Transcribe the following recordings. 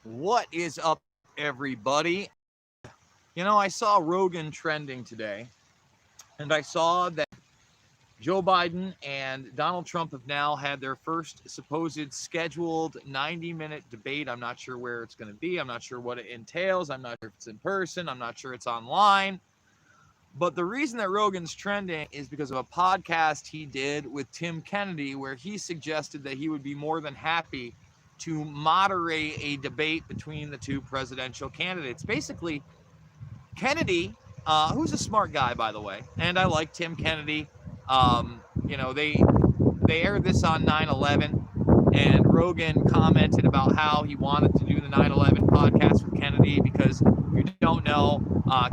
What is up, everybody? I saw Rogan trending today, and I saw that Joe Biden and Donald Trump have now had their first supposed scheduled 90-minute debate. I'm not sure where it's going to be. I'm not sure what it entails. I'm not sure if it's in person. I'm not sure it's online. But the reason that Rogan's trending is because of a podcast he did with Tim Kennedy, where he suggested that he would be more than happy to moderate a debate between the two presidential candidates. Basically, Kennedy, who's a smart guy, by the way, and I like Tim Kennedy. They aired this on 9/11, and Rogan commented about how he wanted to do the 9/11 podcast with Kennedy because, if you don't know,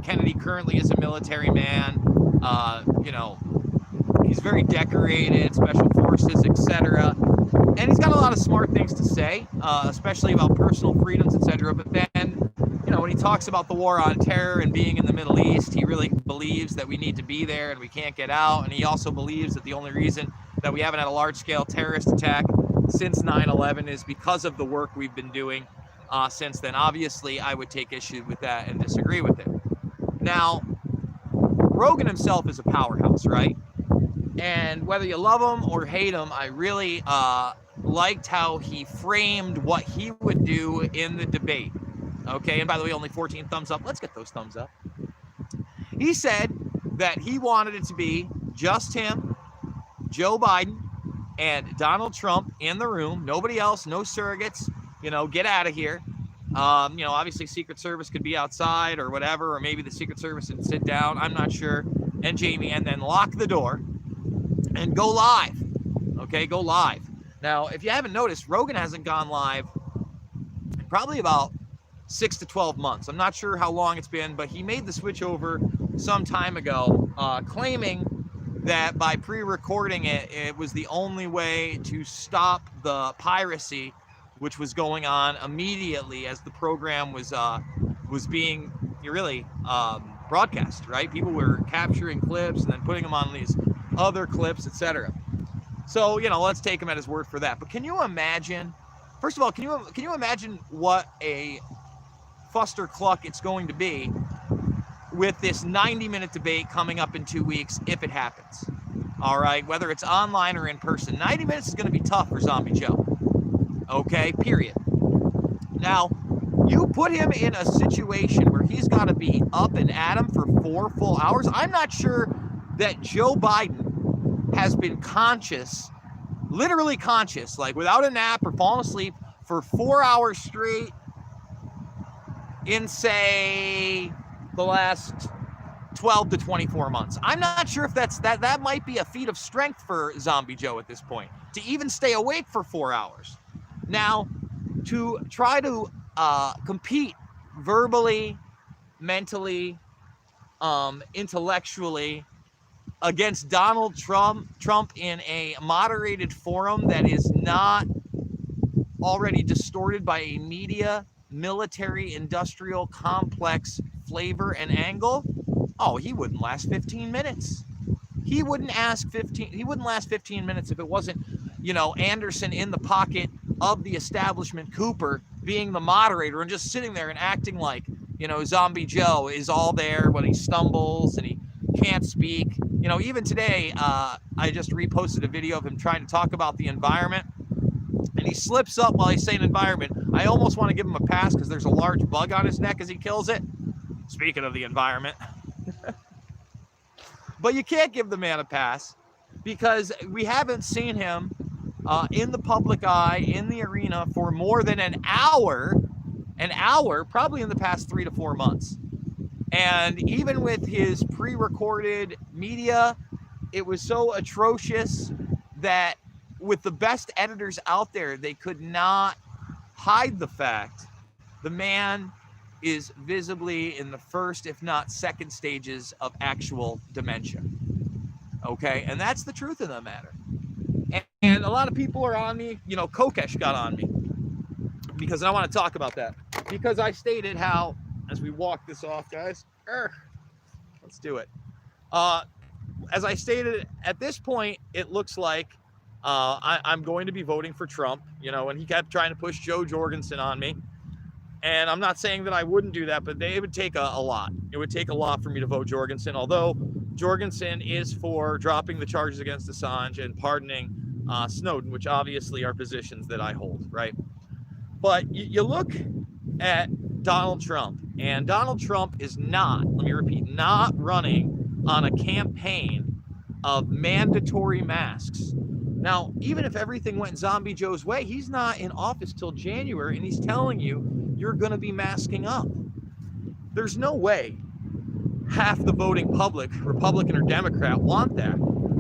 Kennedy currently is a military man. He's very decorated, special forces, etc. And he's got a lot of smart things to say, especially about personal freedoms, etc. But then, when he talks about the war on terror and being in the Middle East, he really believes that we need to be there and we can't get out. And he also believes that the only reason that we haven't had a large-scale terrorist attack since 9/11 is because of the work we've been doing since then. Obviously, I would take issue with that and disagree with it. Now, Rogan himself is a powerhouse, right? And whether you love him or hate him, I really liked how he framed what he would do in the debate. Okay, and by the way, only 14 thumbs up. Let's get those thumbs up. He said that he wanted it to be just him, Joe Biden, and Donald Trump in the room. Nobody else, no surrogates. Get out of here. Obviously Secret Service could be outside or whatever, or maybe the Secret Service would sit down. I'm not sure. And Jamie, and then lock the door and go live. Okay, go live. Now, if you haven't noticed, Rogan hasn't gone live in probably about 6 to 12 months. I'm not sure how long it's been, but he made the switch over some time ago, claiming that by pre-recording it, it was the only way to stop the piracy, which was going on immediately as the program was being really broadcast, right? People were capturing clips and then putting them on these other clips, etc. So, let's take him at his word for that. But can you imagine, first of all, can you imagine what a fustercluck it's going to be with this 90-minute debate coming up in 2 weeks if it happens? All right, whether it's online or in person. 90 minutes is going to be tough for Zombie Joe. Okay, period. Now, you put him in a situation where he's got to be up and at him for 4 full hours. I'm not sure that Joe Biden has been conscious, literally conscious, like without a nap or falling asleep for 4 hours straight in, say, the last 12 to 24 months. I'm not sure if that might be a feat of strength for Zombie Joe at this point, to even stay awake for 4 hours. Now, to try to compete verbally, mentally, intellectually against Donald Trump in a moderated forum that is not already distorted by a media, military, industrial complex flavor and angle, he wouldn't last 15 minutes. He wouldn't last 15 minutes if it wasn't, Anderson in the pocket of the establishment, Cooper, being the moderator and just sitting there and acting like, Zombie Joe is all there when he stumbles and he can't speak. Even today, I just reposted a video of him trying to talk about the environment, and he slips up while he's saying environment. I almost want to give him a pass because there's a large bug on his neck as he kills it. Speaking of the environment. But you can't give the man a pass because we haven't seen him in the public eye, in the arena for more than an hour, probably in the past 3 to 4 months. And even with his pre-recorded media, it was so atrocious that with the best editors out there, they could not hide the fact the man is visibly in the first, if not second stages of actual dementia. Okay, and that's the truth of the matter. And a lot of people are on me, Kokesh got on me, because I want to talk about that. Because I stated how, as we walk this off, guys, let's do it. As I stated, at this point, it looks like I'm going to be voting for Trump, and he kept trying to push Joe Jorgensen on me. And I'm not saying that I wouldn't do that, but it would take a lot. It would take a lot for me to vote Jorgensen, although Jorgensen is for dropping the charges against Assange and pardoning Snowden, which obviously are positions that I hold, right? But you look at Donald Trump, and Donald Trump is not, let me repeat, not running on a campaign of mandatory masks. Now, even if everything went Zombie Joe's way, he's not in office till January, and he's telling you you're going to be masking up. There's no way half the voting public, Republican or Democrat, want that.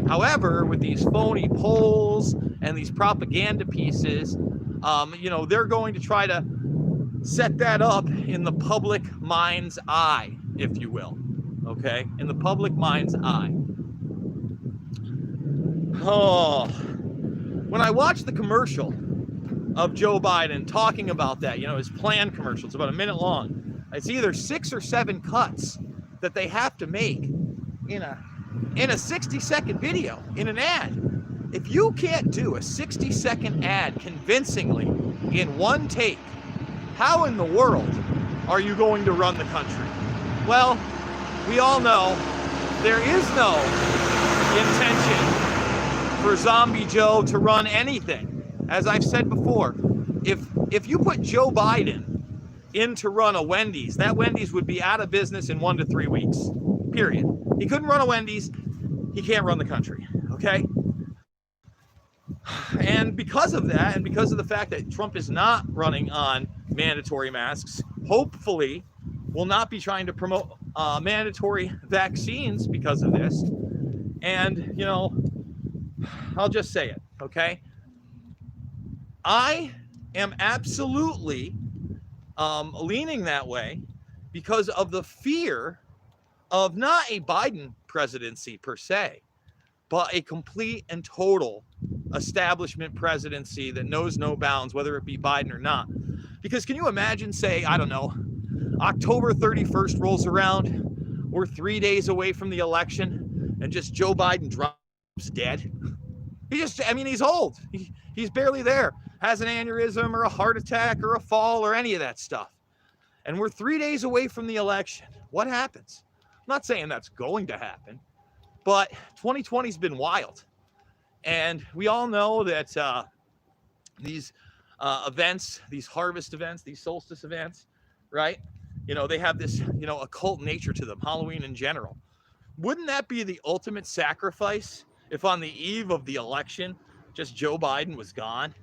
However, with these phony polls and these propaganda pieces, they're going to try to set that up in the public mind's eye, if you will. Okay? In the public mind's eye. Oh, when I watched the commercial of Joe Biden talking about that, his plan commercial, it's about a minute long. It's either 6 or 7 cuts that they have to make in a 60-second video, in an ad. If you can't do a 60-second ad convincingly in one take, how in the world are you going to run the country? Well, we all know there is no intention for Zombie Joe to run anything. As I've said before, if you put Joe Biden in to run a Wendy's, that Wendy's would be out of business in 1 to 3 weeks, period. He couldn't run a Wendy's, he can't run the country, okay? And because of that, and because of the fact that Trump is not running on mandatory masks, hopefully will not be trying to promote mandatory vaccines because of this. And, I'll just say it, okay? I am absolutely leaning that way because of the fear of not a Biden presidency per se, but a complete and total establishment presidency that knows no bounds, whether it be Biden or not. Because can you imagine, say, I don't know, October 31st rolls around, we're 3 days away from the election, and just Joe Biden drops dead? He's old. He's barely there. Has an aneurysm or a heart attack or a fall or any of that stuff. And we're 3 days away from the election. What happens? I'm not saying that's going to happen, but 2020's been wild. And we all know that these events, these harvest events, these solstice events, right? They have this, occult nature to them, Halloween in general. Wouldn't that be the ultimate sacrifice if on the eve of the election, just Joe Biden was gone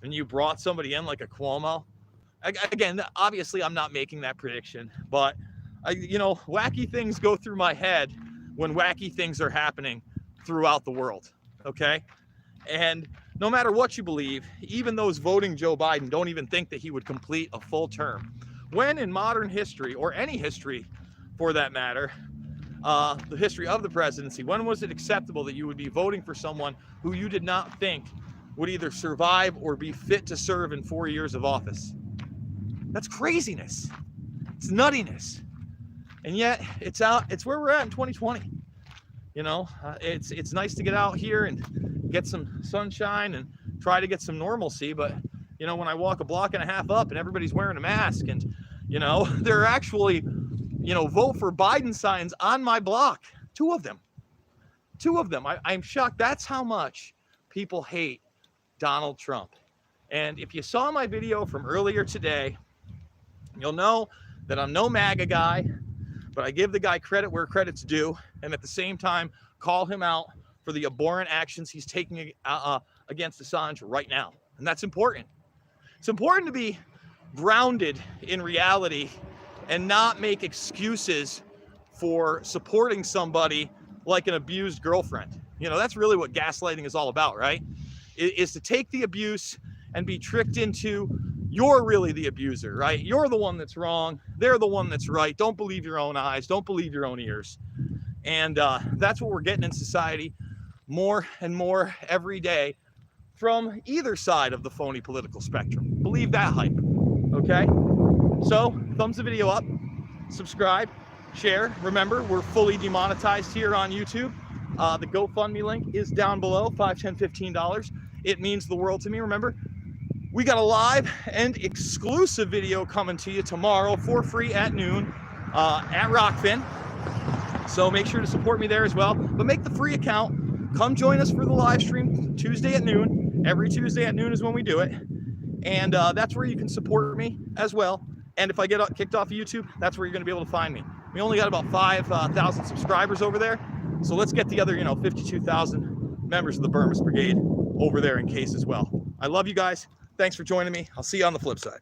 and you brought somebody in like a Cuomo? Again, obviously I'm not making that prediction, but wacky things go through my head when wacky things are happening throughout the world, okay? And no matter what you believe, even those voting Joe Biden don't even think that he would complete a full term. When in modern history, or any history for that matter, the history of the presidency, when was it acceptable that you would be voting for someone who you did not think would either survive or be fit to serve in 4 years of office? That's craziness. It's nuttiness. And yet it's where we're at in 2020. It's nice to get out here and get some sunshine and try to get some normalcy. But, when I walk a block and a half up and everybody's wearing a mask and, there are actually, vote for Biden signs on my block. 2 of them. I'm shocked. That's how much people hate Donald Trump. And if you saw my video from earlier today, you'll know that I'm no MAGA guy, but I give the guy credit where credit's due, and at the same time call him out for the abhorrent actions he's taking against Assange right now. And that's important. It's important to be grounded in reality and not make excuses for supporting somebody like an abused girlfriend. That's really what gaslighting is all about, right? Is to take the abuse and be tricked into, you're really the abuser, right? You're the one that's wrong. They're the one that's right. Don't believe your own eyes. Don't believe your own ears. And that's what we're getting in society more and more every day from either side of the phony political spectrum. Believe that hype, okay? So thumbs the video up, subscribe, share. Remember, we're fully demonetized here on YouTube. The GoFundMe link is down below, $5, $10, $15. It means the world to me. Remember, We got a live and exclusive video coming to you tomorrow for free at noon at Rockfin. So make sure to support me there as well. But make the free account. Come join us for the live stream Tuesday at noon. Every Tuesday at noon is when we do it. And that's where you can support me as well. And if I get kicked off of YouTube, that's where you're going to be able to find me. We only got about 5,000 subscribers over there. So let's get the other, 52,000 members of the Burmese Brigade over there in case as well. I love you guys. Thanks for joining me. I'll see you on the flip side.